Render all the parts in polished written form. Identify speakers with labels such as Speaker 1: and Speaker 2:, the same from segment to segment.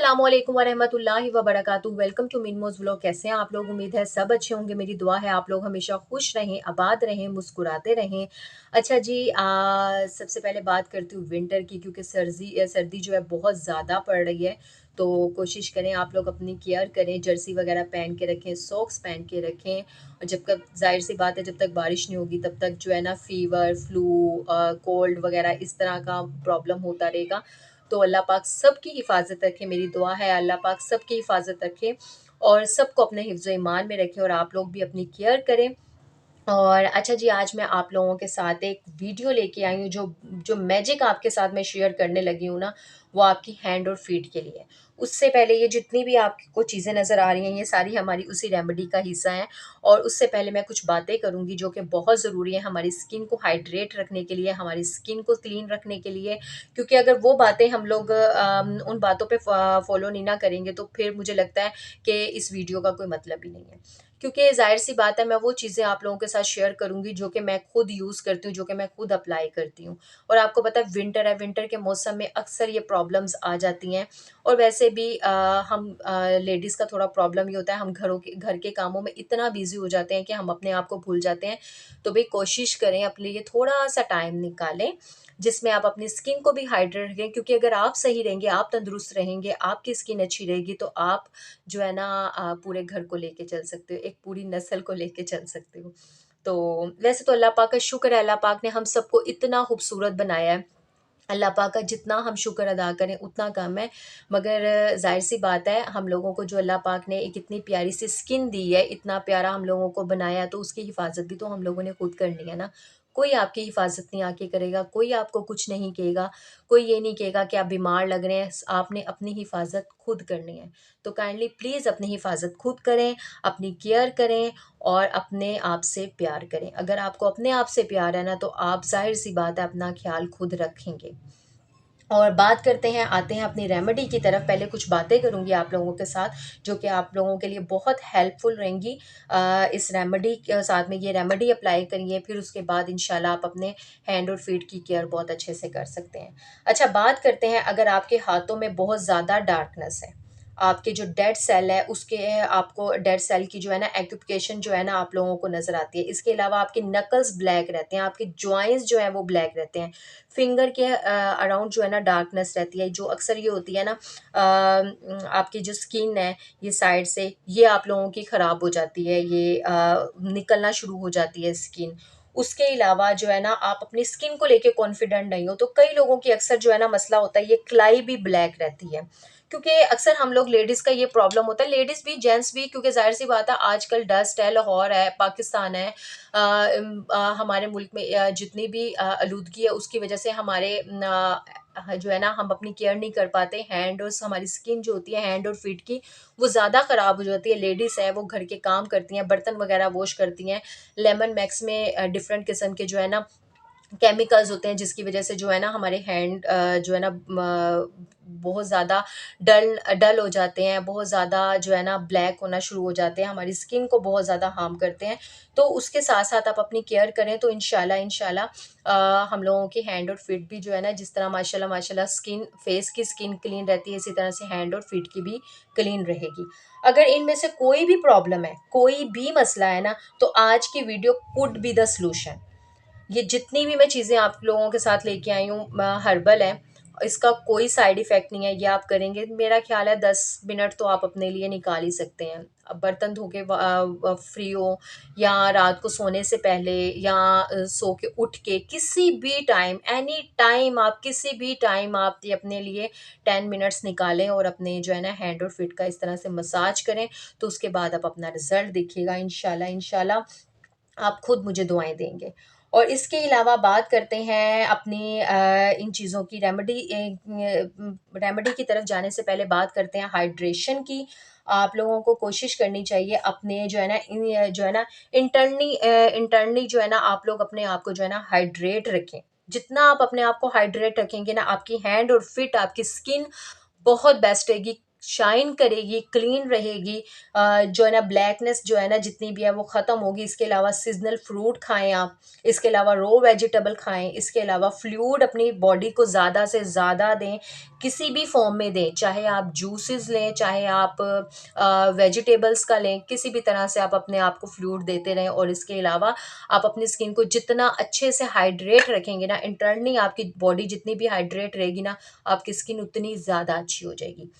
Speaker 1: अस्सलामुअलैकुम वरहमतुल्लाहि वबरकातुहू। वेलकम टू मिनमोज व्लॉग। कैसे हैं आप लोग? उम्मीद है सब अच्छे होंगे। मेरी दुआ है आप लोग हमेशा खुश रहें, आबाद रहें, मुस्कुराते रहें। अच्छा जी, सबसे पहले बात करती हूँ विंटर की, क्योंकि सर्दी जो है बहुत ज़्यादा पड़ रही है। तो कोशिश करें आप लोग अपनी केयर करें, जर्सी वगैरह पहन के रखें, सॉक्स पहन के रखें। और जब तक जाहिर सी बात है, जब तक बारिश नहीं होगी तब तक जो है ना फ़ीवर, फ्लू, कोल्ड वगैरह इस तरह का प्रॉब्लम होता रहेगा। तो अल्लाह पाक सबकी हिफाजत रखे, मेरी दुआ है अल्लाह पाक सबकी हिफाजत रखे और सबको अपने हिफ्ज़ ईमान में रखे, और आप लोग भी अपनी केयर करें। और अच्छा जी, आज मैं आप लोगों के साथ एक वीडियो लेके आई हूँ। जो जो मैजिक आपके साथ मैं शेयर करने लगी हूँ ना, वो आपकी हैंड और फीट के लिए है। उससे पहले ये जितनी भी आपको चीज़ें नज़र आ रही हैं, ये सारी हमारी उसी रेमेडी का हिस्सा हैं। और उससे पहले मैं कुछ बातें करूँगी जो कि बहुत ज़रूरी है हमारी स्किन को हाइड्रेट रखने के लिए, हमारी स्किन को क्लीन रखने के लिए। क्योंकि अगर वो बातें हम लोग उन बातों पे फॉलो नहीं ना करेंगे, तो फिर मुझे लगता है कि इस वीडियो का कोई मतलब ही नहीं है। क्योंकि ज़ाहिर-सी बात है, मैं वो चीज़ें आप लोगों के साथ शेयर करूँगी जो कि मैं खुद यूज़ करती हूँ, जो कि मैं खुद अप्लाई करती हूँ। और आपको पता है विंटर है, विंटर के मौसम में अक्सर ये प्रॉब्लम्स आ जाती हैं। और वैसे भी हम लेडीज़ का थोड़ा प्रॉब्लम ये होता है, हम घर के कामों में इतना बिज़ी हो जाते हैं कि हम अपने आप को भूल जाते हैं। तो भई कोशिश करें अपने लिए थोड़ा-सा टाइम निकालें, जिसमें आप अपनी स्किन को भी हाइड्रेट रखें। क्योंकि अगर आप सही रहेंगे, आप तंदुरुस्त रहेंगे, आपकी स्किन अच्छी रहेगी, तो आप जो है ना पूरे घर को लेके चल सकते हो, एक पूरी नस्ल को लेके चल सकते हो। तो वैसे तो अल्लाह पाक का शुक्र है, अल्लाह पाक ने हम सबको इतना खूबसूरत बनाया है। अल्लाह पाक का जितना हम शुक्र अदा करें उतना कम है। मगर ज़ाहिर-सी बात है, हम लोगों को जो अल्लाह पाक ने एक इतनी प्यारी सी स्किन दी है, इतना प्यारा हम लोगों को बनाया, तो उसकी हिफ़ाज़त भी तो हम लोगों ने खुद करनी है ना। कोई आपकी हिफ़ाज़त नहीं आके करेगा, कोई आपको कुछ नहीं कहेगा, कोई ये नहीं कहेगा कि आप बीमार लग रहे हैं, आपने अपनी हिफ़ाज़त खुद करनी है। तो काइंडली प्लीज़ अपनी हिफ़ाज़त खुद करें, अपनी केयर करें और अपने आप से प्यार करें। अगर आपको अपने आप से प्यार है ना, तो आप ज़ाहिर-सी बात है अपना ख़्याल खुद रखेंगे। और बात करते हैं, आते हैं अपनी रेमेडी की तरफ। पहले कुछ बातें करूँगी आप लोगों के साथ, जो कि आप लोगों के लिए बहुत हेल्पफुल रहेंगी। इस रेमेडी के साथ में ये रेमेडी अप्लाई करिए, फिर उसके बाद इंशाल्लाह आप अपने हैंड और फीट की केयर बहुत अच्छे से कर सकते हैं। अच्छा, बात करते हैं, अगर आपके हाथों में बहुत ज़्यादा डार्कनेस है, आपके जो डेड सेल है उसके आपको डेड सेल की जो है ना एक्यूप्लिकेशन जो है ना आप लोगों को नज़र आती है। इसके अलावा आपके नकल्स ब्लैक रहते हैं, आपके जॉइंट्स जो हैं वो ब्लैक रहते हैं। फिंगर के अराउंड जो है ना डार्कनेस रहती है, जो अक्सर ये होती है ना, आपकी जो स्किन है ये साइड से ये आप लोगों की ख़राब हो जाती है, ये निकलना शुरू हो जाती है स्किन। उसके अलावा जो है ना, आप अपनी स्किन को लेके कॉन्फिडेंट नहीं हो, तो कई लोगों की अक्सर जो है ना मसला होता है, ये कलाई भी ब्लैक रहती है। क्योंकि अक्सर हम लोग लेडीज़ का ये प्रॉब्लम होता है, लेडीज़ भी जेंट्स भी, क्योंकि ज़ाहिर-सी बात है आजकल डस्ट है, लाहौर है, पाकिस्तान है, हमारे मुल्क में जितनी भी आलूदगी है उसकी वजह से हमारे जो है ना हम अपनी केयर नहीं कर पाते। हैंड और हमारी स्किन जो होती है हैंड और फीट की, वो ज़्यादा ख़राब हो जाती है। लेडीज़ है वो घर के काम करती हैं, बर्तन वगैरह वॉश करती हैं। लेमन मैक्स में डिफरेंट किस्म के जो है ना केमिकल्स होते हैं, जिसकी वजह से जो है ना हमारे हैंड जो है ना बहुत ज़्यादा डल डल हो जाते हैं, बहुत ज़्यादा जो है ना ब्लैक होना शुरू हो जाते हैं, हमारी स्किन को बहुत ज़्यादा हार्म करते हैं। तो उसके साथ-साथ आप अपनी केयर करें, तो इंशाल्लाह इंशाल्लाह हम लोगों के हैंड और फीट भी जो है ना, जिस तरह माशाल्लाह माशाल्लाह स्किन फेस की स्किन क्लीन रहती है, इसी तरह से हैंड और फीट की भी क्लीन रहेगी। अगर इनमें से कोई भी प्रॉब्लम है, कोई भी मसला है ना, तो आज की video could be the solution. ये जितनी भी मैं चीज़ें आप लोगों के साथ लेके आई हूँ हर्बल है, इसका कोई साइड इफ़ेक्ट नहीं है। ये आप करेंगे, मेरा ख़्याल है 10 मिनट तो आप अपने लिए निकाल ही सकते हैं। अब बर्तन धो के फ्री हो, या रात को सोने से पहले, या सो के उठ के किसी भी टाइम, एनी टाइम, आप किसी भी टाइम आप ये अपने लिए 10 मिनट्स निकालें और अपने जो है ना हैंड और फीट का इस तरह से मसाज करें। तो उसके बाद आप अपना रिज़ल्ट देखिएगा, इंशाल्लाह इंशाल्लाह आप खुद मुझे दुआएँ देंगे। और इसके अलावा बात करते हैं अपनी इन चीज़ों की रेमेडी की तरफ जाने से पहले बात करते हैं हाइड्रेशन की। आप लोगों को कोशिश करनी चाहिए अपने जो है ना जो है ना इंटरनली जो है ना आप लोग अपने आप को जो है ना हाइड्रेट रखें। जितना आप अपने आप को हाइड्रेट रखेंगे ना, आपकी हैंड और फीट, आपकी स्किन बहुत बेस्ट रहेगी। शाइन करेगी, क्लीन रहेगी, जो है ना ब्लैकनेस जो है ना जितनी भी है वो ख़त्म होगी। इसके अलावा सीजनल फ्रूट खाएं आप, इसके अलावा रो वेजिटेबल खाएं, इसके अलावा फ्लूइड अपनी बॉडी को ज़्यादा से ज़्यादा दें, किसी भी फॉर्म में दें, चाहे आप जूसेस लें, चाहे आप वेजिटेबल्स का लें, किसी भी तरह से आप अपने आप को फ्लूइड देते रहें। और इसके अलावा आप अपनी स्किन को जितना अच्छे से हाइड्रेट रखेंगे ना, इंटरनली आपकी बॉडी जितनी भी हाइड्रेट रहेगी ना, आपकी स्किन उतनी ज़्यादा अच्छी हो जाएगी।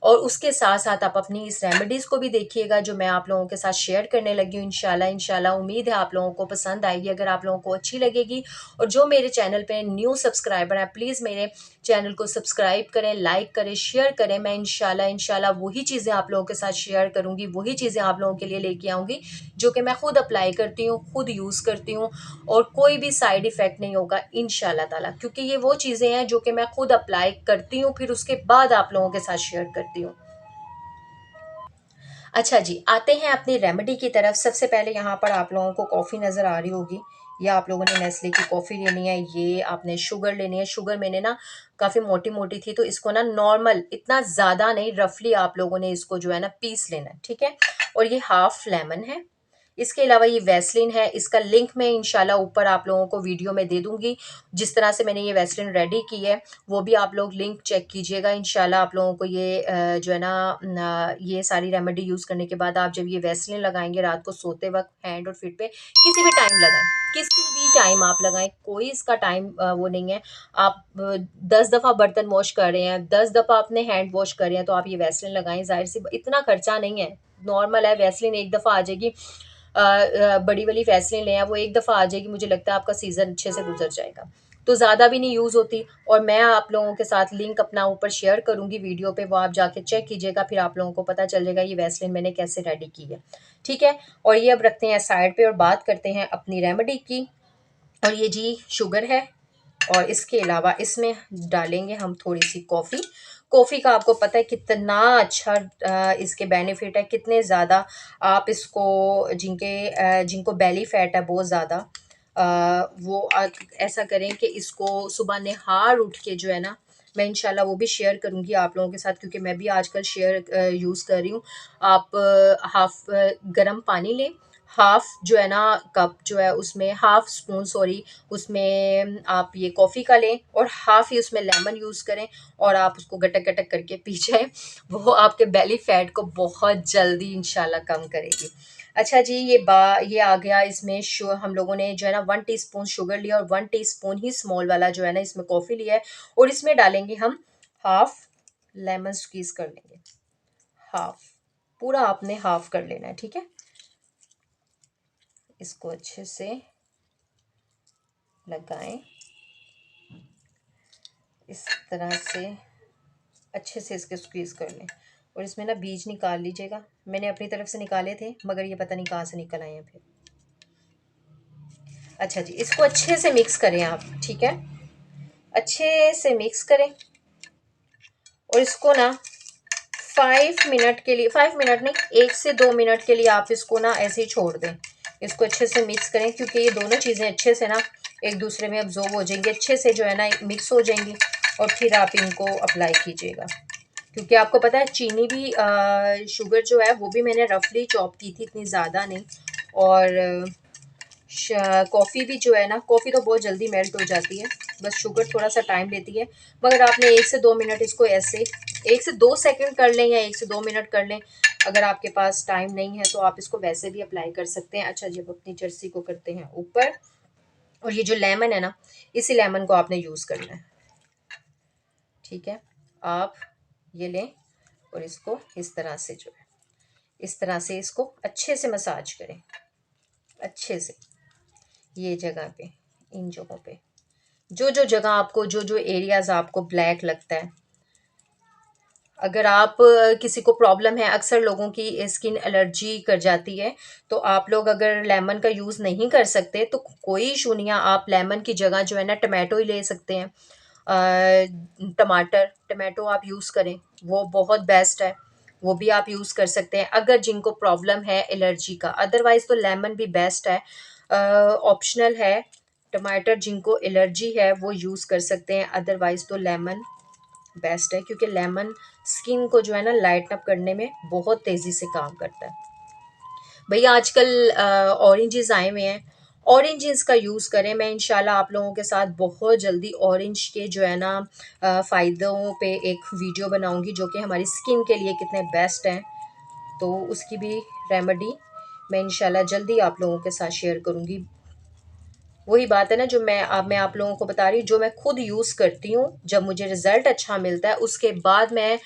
Speaker 1: और उसके साथ साथ आप अपनी इस रेमेडीज़ को भी देखिएगा जो मैं आप लोगों के साथ शेयर करने लगी हूँ। इंशाल्लाह इंशाल्लाह उम्मीद है आप लोगों को पसंद आएगी। अगर आप लोगों को अच्छी लगेगी और जो मेरे चैनल पे न्यू सब्सक्राइबर हैं, प्लीज़ मेरे चैनल को सब्सक्राइब करें, लाइक करें, शेयर करें। मैं इंशाल्लाह वही चीज़ें आप लोगों के साथ शेयर करूँगी, वही चीज़ें आप लोगों के लिए लेके आऊँगी जो कि मैं खुद अप्लाई करती हूँ, खुद यूज़ करती हूँ, और कोई भी साइड इफ़ेक्ट नहीं होगा इंशाल्लाह ताला, क्योंकि ये वो चीज़ें हैं जो कि मैं खुद अप्लाई करती हूँ, फिर उसके बाद आप लोगों के साथ शेयर करती हूँ। अच्छा जी, आते हैं अपनी रेमेडी की तरफ। सबसे पहले यहाँ पर आप लोगों को कॉफ़ी नज़र आ रही होगी, या आप लोगों ने नेस्ले की कॉफ़ी लेनी है, ये आपने शुगर लेनी है। शुगर मैंने ना काफ़ी मोटी-मोटी थी, तो इसको ना नॉर्मल, इतना ज़्यादा नहीं, रफली आप लोगों ने इसको जो है ना पीस लेना है, ठीक है? और ये हाफ़ लेमन है। इसके अलावा ये वैसलीन है, इसका लिंक मैं इंशाल्लाह ऊपर आप लोगों को वीडियो में दे दूँगी। जिस तरह से मैंने ये वैसलीन रेडी की है, वो भी आप लोग लिंक चेक कीजिएगा। इंशाल्लाह आप लोगों को ये जो है ना ये सारी रेमेडी यूज़ करने के बाद आप जब ये वैसलीन लगाएँगे रात को सोते वक़्त हैंड और फीट पे, किसी भी टाइम लगाएँ, किसी भी टाइम आप लगाएँ, कोई इसका टाइम वो नहीं है। आप 10 दफ़ा बर्तन वॉश कर रहे हैं, 10 दफ़ा अपने हैंड वॉश कर रहे हैं, तो आप ये वैसलीन लगाएँ। ज़ाहिर-सी इतना खर्चा नहीं है, नॉर्मल है। वैसलीन एक दफ़ा आ जाएगी, बड़ी वाली वैसलीन लें, वो एक दफ़ा आ जाएगी, मुझे लगता है आपका सीज़न अच्छे से गुजर जाएगा। तो ज़्यादा भी नहीं यूज़ होती। और मैं आप लोगों के साथ लिंक अपना ऊपर शेयर करूँगी वीडियो पे, वो आप जाके चेक कीजिएगा, फिर आप लोगों को पता चल जाएगा ये वैसलीन मैंने कैसे रेडी की है। ठीक है? और ये अब रखते हैं साइड पे और बात करते हैं अपनी रेमेडी की। और ये जी शुगर है, और इसके अलावा इसमें डालेंगे हम थोड़ी-सी कॉफ़ी। कॉफ़ी का आपको पता है कितना अच्छा इसके बेनिफिट है, कितने ज़्यादा आप इसको जिनको बेली फैट है बहुत ज़्यादा, वो ऐसा करें कि इसको सुबह निहार उठ के जो है ना, मैं इंशाल्लाह वो भी शेयर करूँगी आप लोगों के साथ, क्योंकि मैं भी आजकल यूज़ कर रही हूँ। आप हाफ़ गर्म पानी लें, हाफ़ जो है ना कप जो है उसमें हाफ़ स्पून सॉरी उसमें आप ये कॉफ़ी का लें, और हाफ़ ही उसमें लेमन यूज़ करें, और आप उसको गटक-गटक करके पी जाएँ। वो आपके बेली फैट को बहुत जल्दी इंशाल्लाह कम करेगी। अच्छा जी, ये आ गया इसमें हम लोगों ने जो है ना 1 टीस्पून शुगर लिया, और 1 टीस्पून ही स्मॉल वाला जो है ना इसमें कॉफ़ी लिया है, और इसमें डालेंगे हम हाफ़ लेमन स्क्वीज़ कर लेंगे। हाफ़, पूरा आपने हाफ़ कर लेना है, ठीक है? इसको अच्छे से लगाएं, इस तरह से अच्छे से इसके स्क्वीज़ कर लें, और इसमें ना बीज निकाल लीजिएगा। मैंने अपनी तरफ से निकाले थे, मगर ये पता नहीं कहाँ से निकल आए हैं फिर। अच्छा जी, इसको अच्छे से मिक्स करें आप, ठीक है? अच्छे से मिक्स करें, और इसको ना 5 मिनट के लिए, 5 मिनट नहीं, 1 से 2 मिनट के लिए आप इसको ना ऐसे ही छोड़ दें। इसको अच्छे से मिक्स करें, क्योंकि ये दोनों चीज़ें अच्छे से ना एक दूसरे में अब्ज़ॉर्ब हो जाएंगी, अच्छे से जो है ना मिक्स हो जाएंगी, और फिर आप इनको अप्लाई कीजिएगा। क्योंकि आपको पता है चीनी भी शुगर जो है वो भी मैंने रफली चॉप की थी, इतनी ज़्यादा नहीं। और कॉफ़ी भी जो है ना, कॉफ़ी तो बहुत जल्दी मेल्ट हो जाती है, बस शुगर थोड़ा सा टाइम लेती है। मगर आपने 1 से 2 मिनट इसको ऐसे 1 से 2 सेकंड कर लें, या 1 से 2 मिनट कर लें। अगर आपके पास टाइम नहीं है तो आप इसको वैसे भी अप्लाई कर सकते हैं। अच्छा, जब अपनी जर्सी को करते हैं ऊपर, और ये जो लेमन है ना, इसी लेमन को आपने यूज़ करना है, ठीक है? आप ये लें, और इसको इस तरह से जो है, इस तरह से इसको अच्छे से मसाज करें, अच्छे से ये जगह पे, इन जगहों पे, जो जो जगह आपको, जो जो एरियाज आपको ब्लैक लगता है। अगर आप किसी को प्रॉब्लम है, अक्सर लोगों की स्किन एलर्जी कर जाती है, तो आप लोग अगर लेमन का यूज़ नहीं कर सकते तो कोई इशू नहीं है, आप लेमन की जगह जो है ना टमाटो ही ले सकते हैं। टमाटो आप यूज़ करें, वो बहुत बेस्ट है, वो भी आप यूज़ कर सकते हैं अगर जिनको प्रॉब्लम है एलर्जी का। अदरवाइज़ तो लेमन भी बेस्ट है, ऑप्शनल है। टमाटर जिनको एलर्जी है वो यूज़ कर सकते हैं, अदरवाइज़ तो लेमन बेस्ट है, क्योंकि लेमन स्किन को जो है ना लाइटन अप करने में बहुत तेज़ी से काम करता है। भैया आजकल ऑरेंजेस आए हुए हैं, ऑरेंजेस का यूज़ करें। मैं इंशाल्लाह आप लोगों के साथ बहुत जल्दी ऑरेंज के जो है ना फ़ायदों पे एक वीडियो बनाऊंगी, जो कि हमारी स्किन के लिए कितने बेस्ट हैं। तो उसकी भी रेमेडी मैं इंशाल्लाह जल्दी आप लोगों के साथ शेयर करूंगी। वही बात है ना, जो मैं आप लोगों को बता रही हूँ, जो मैं खुद यूज़ करती हूँ, जब मुझे रिज़ल्ट अच्छा मिलता है उसके बाद मैं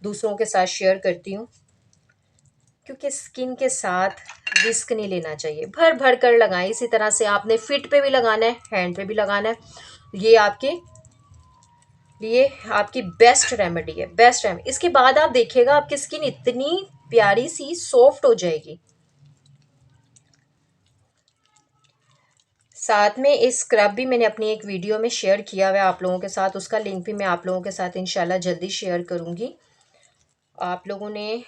Speaker 1: दूसरों के साथ शेयर करती हूँ। क्योंकि स्किन के साथ रिस्क नहीं लेना चाहिए, भर भर कर लगाएं। इसी तरह से आपने फिट पे भी लगाना है, हैंड पे भी लगाना है। ये आपके लिए आपकी बेस्ट रेमेडी है, बेस्ट रेमेडी। इसके बाद आप देखिएगा आपकी स्किन इतनी प्यारी सी सॉफ्ट हो जाएगी। साथ में इस स्क्रब भी मैंने अपनी एक वीडियो में शेयर किया हुआ है आप लोगों के साथ, उसका लिंक भी मैं आप लोगों के साथ इंशाल्लाह जल्दी शेयर करूँगी। आप लोगों ने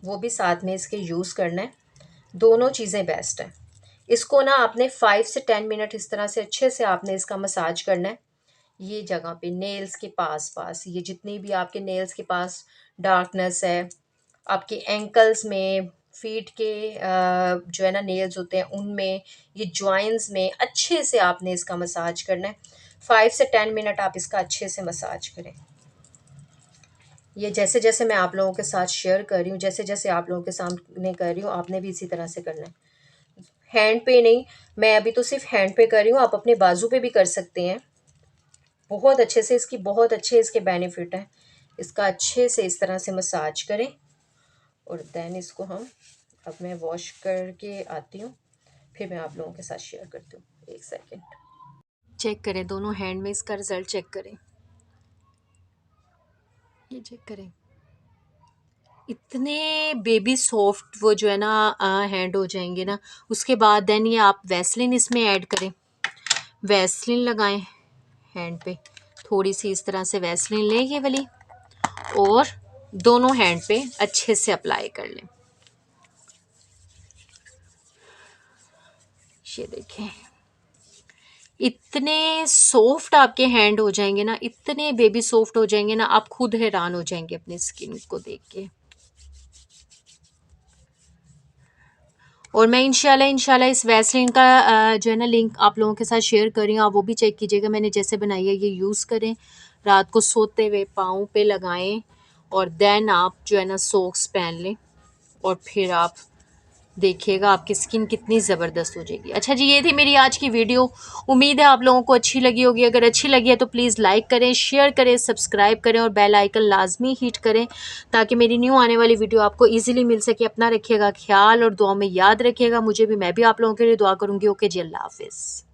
Speaker 1: वो भी साथ में इसके यूज़ करना है। दोनों चीज़ें बेस्ट हैं। इसको ना आपने 5 से 10 मिनट इस तरह से अच्छे से आपने इसका मसाज करना है। ये जगह पे नेल्स के पास पास, ये जितनी भी आपके नेल्स के पास डार्कनेस है, आपके एंकल्स में, फीट के जो है ना नेल्स होते हैं उनमें, ये जॉइंट्स में अच्छे से आपने इसका मसाज करना है। 5 से 10 मिनट आप इसका अच्छे से मसाज करें। ये जैसे जैसे मैं आप लोगों के साथ शेयर कर रही हूँ, जैसे जैसे आप लोगों के सामने कर रही हूँ, आपने भी इसी तरह से करना है। हैंड पे नहीं, मैं अभी तो सिर्फ हैंड पे कर रही हूँ, आप अपने बाजू पे भी कर सकते हैं। बहुत अच्छे से इसकी बहुत अच्छे इसके बेनिफिट हैं। इसका अच्छे से इस तरह से मसाज करें और देन इसको हम अब मैं वॉश करके आती हूँ, फिर मैं आप लोगों के साथ शेयर करती हूँ। एक सेकेंड, चेक करें दोनों हैंड में इसका रिजल्ट चेक करें। ये चेक करें, इतने बेबी सॉफ्ट वो जो है ना हैंड हो जाएंगे ना। उसके बाद देन ये आप वैसलिन इसमें ऐड करें, वैसलिन लगाएं हैंड पे, थोड़ी सी इस तरह से वैसलिन लें ये वाली, और दोनों हैंड पे अच्छे से अप्लाई कर लें। ये देखें, इतने सॉफ्ट आपके हैंड हो जाएंगे ना, इतने बेबी सॉफ्ट हो जाएंगे ना, आप खुद हैरान हो जाएंगे अपनी स्किन को देख के। और मैं इंशाल्लाह इस वैसलीन का जो है ना लिंक आप लोगों के साथ शेयर कर रही हूँ, आप वो भी चेक कीजिएगा। मैंने जैसे बनाई है ये यूज़ करें, रात को सोते हुए पाँव पे लगाएं और देन आप जो है ना सॉक्स पहन लें, और फिर आप देखिएगा आपकी स्किन कितनी ज़बरदस्त हो जाएगी। अच्छा जी, ये थी मेरी आज की वीडियो। उम्मीद है आप लोगों को अच्छी लगी होगी। अगर अच्छी लगी है तो प्लीज़ लाइक करें, शेयर करें, सब्सक्राइब करें और बेल आइकन लाजमी हिट करें, ताकि मेरी न्यू आने वाली वीडियो आपको ईजिली मिल सके। अपना रखिएगा ख्याल और दुआ में याद रखिएगा मुझे भी, मैं भी आप लोगों के लिए दुआ करूँगी। ओके जी, अल्लाह हाफिज़।